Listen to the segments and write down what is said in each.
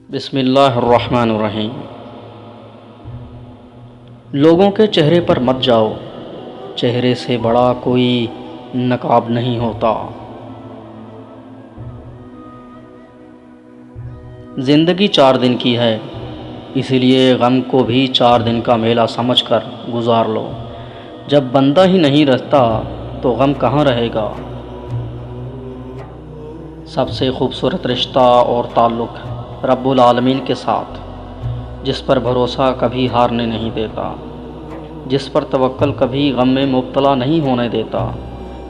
بسم اللہ الرحمن الرحیم۔ لوگوں کے چہرے پر مت جاؤ، چہرے سے بڑا کوئی نقاب نہیں ہوتا۔ زندگی 4 دن کی ہے، اسی لیے غم کو بھی 4 دن کا میلہ سمجھ کر گزار لو۔ جب بندہ ہی نہیں رہتا تو غم کہاں رہے گا؟ سب سے خوبصورت رشتہ اور تعلق رب العالمین کے ساتھ، جس پر بھروسہ کبھی ہارنے نہیں دیتا، جس پر توکل کبھی غم میں مبتلا نہیں ہونے دیتا،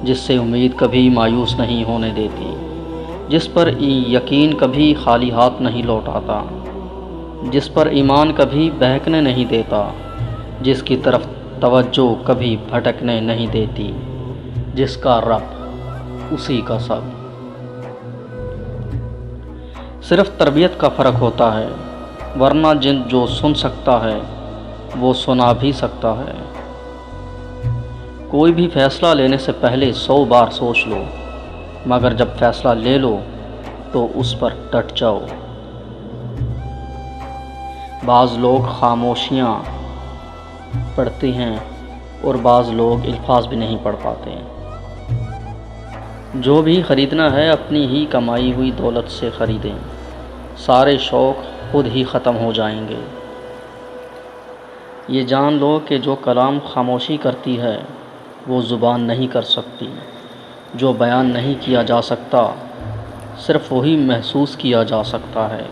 جس سے امید کبھی مایوس نہیں ہونے دیتی، جس پر یقین کبھی خالی ہاتھ نہیں لوٹاتا، جس پر ایمان کبھی بہکنے نہیں دیتا، جس کی طرف توجہ کبھی بھٹکنے نہیں دیتی، جس کا رب اسی کا سب۔ صرف تربیت کا فرق ہوتا ہے، ورنہ جو سن سکتا ہے وہ سنا بھی سکتا ہے۔ کوئی بھی فیصلہ لینے سے پہلے 100 بار سوچ لو، مگر جب فیصلہ لے لو تو اس پر ڈٹ جاؤ۔ بعض لوگ خاموشیاں پڑھتے ہیں اور بعض لوگ الفاظ بھی نہیں پڑھ پاتے۔ جو بھی خریدنا ہے اپنی ہی کمائی ہوئی دولت سے خریدیں، سارے شوق خود ہی ختم ہو جائیں گے۔ یہ جان لو کہ جو کلام خاموشی کرتی ہے وہ زبان نہیں کر سکتی۔ جو بیان نہیں کیا جا سکتا صرف وہی محسوس کیا جا سکتا ہے۔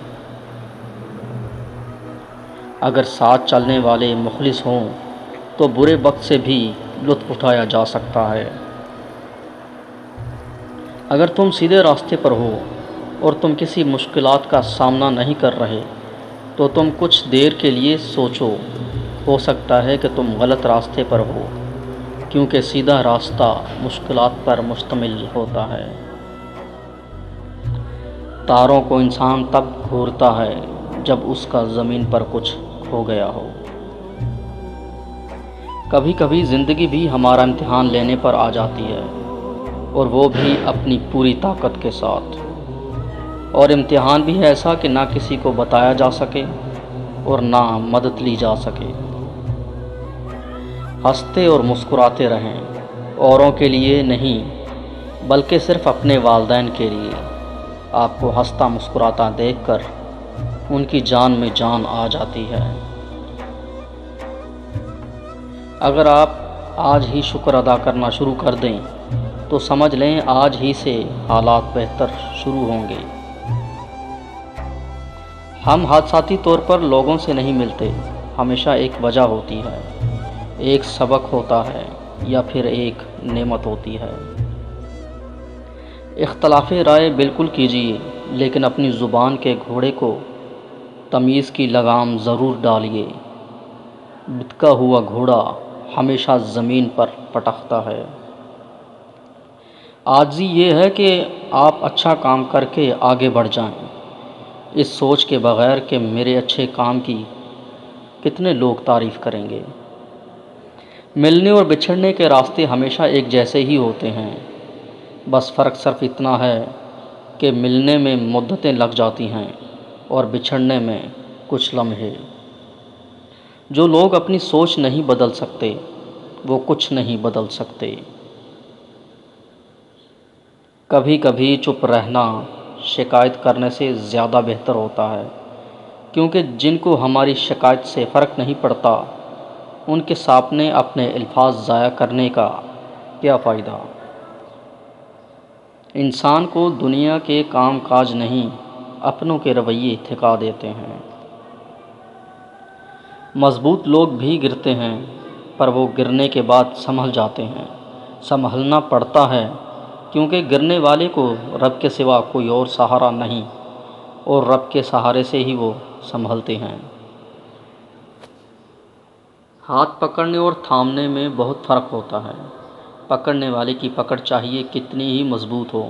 اگر ساتھ چلنے والے مخلص ہوں تو برے وقت سے بھی لطف اٹھایا جا سکتا ہے۔ اگر تم سیدھے راستے پر ہو اور تم کسی مشکلات کا سامنا نہیں کر رہے تو تم کچھ دیر کے لیے سوچو، ہو سکتا ہے کہ تم غلط راستے پر ہو، کیونکہ سیدھا راستہ مشکلات پر مشتمل ہوتا ہے۔ تاروں کو انسان تب گھورتا ہے جب اس کا زمین پر کچھ کھو گیا ہو۔ کبھی کبھی زندگی بھی ہمارا امتحان لینے پر آ جاتی ہے، اور وہ بھی اپنی پوری طاقت کے ساتھ۔ اور امتحان بھی ایسا کہ نہ کسی کو بتایا جا سکے اور نہ مدد لی جا سکے۔ ہنستے اور مسکراتے رہیں، اوروں کے لیے نہیں بلکہ صرف اپنے والدین کے لیے۔ آپ کو ہنستا مسکراتا دیکھ کر ان کی جان میں جان آ جاتی ہے۔ اگر آپ آج ہی شکر ادا کرنا شروع کر دیں تو سمجھ لیں آج ہی سے حالات بہتر شروع ہوں گے۔ ہم حادثاتی طور پر لوگوں سے نہیں ملتے، ہمیشہ ایک وجہ ہوتی ہے، ایک سبق ہوتا ہے یا پھر ایک نعمت ہوتی ہے۔ اختلاف رائے بالکل کیجیے، لیکن اپنی زبان کے گھوڑے کو تمیز کی لگام ضرور ڈالیے۔ بتکا ہوا گھوڑا ہمیشہ زمین پر پٹکتا ہے۔ عاجزی یہ ہے کہ آپ اچھا کام کر کے آگے بڑھ جائیں، اس سوچ کے بغیر کہ میرے اچھے کام کی کتنے لوگ تعریف کریں گے۔ ملنے اور بچھڑنے کے راستے ہمیشہ ایک جیسے ہی ہوتے ہیں، بس فرق صرف اتنا ہے کہ ملنے میں مدتیں لگ جاتی ہیں اور بچھڑنے میں کچھ لمحے۔ جو لوگ اپنی سوچ نہیں بدل سکتے وہ کچھ نہیں بدل سکتے۔ کبھی کبھی چپ رہنا شکایت کرنے سے زیادہ بہتر ہوتا ہے، کیونکہ جن کو ہماری شکایت سے فرق نہیں پڑتا ان کے سامنے اپنے الفاظ ضائع کرنے کا کیا فائدہ۔ انسان کو دنیا کے کام کاج نہیں، اپنوں کے رویے تھکا دیتے ہیں۔ مضبوط لوگ بھی گرتے ہیں، پر وہ گرنے کے بعد سنبھل جاتے ہیں۔ سنبھلنا پڑتا ہے کیونکہ گرنے والے کو رب کے سوا کوئی اور سہارا نہیں، اور رب کے سہارے سے ہی وہ سنبھلتے ہیں۔ ہاتھ پکڑنے اور تھامنے میں بہت فرق ہوتا ہے۔ پکڑنے والے کی پکڑ چاہیے کتنی ہی مضبوط ہو،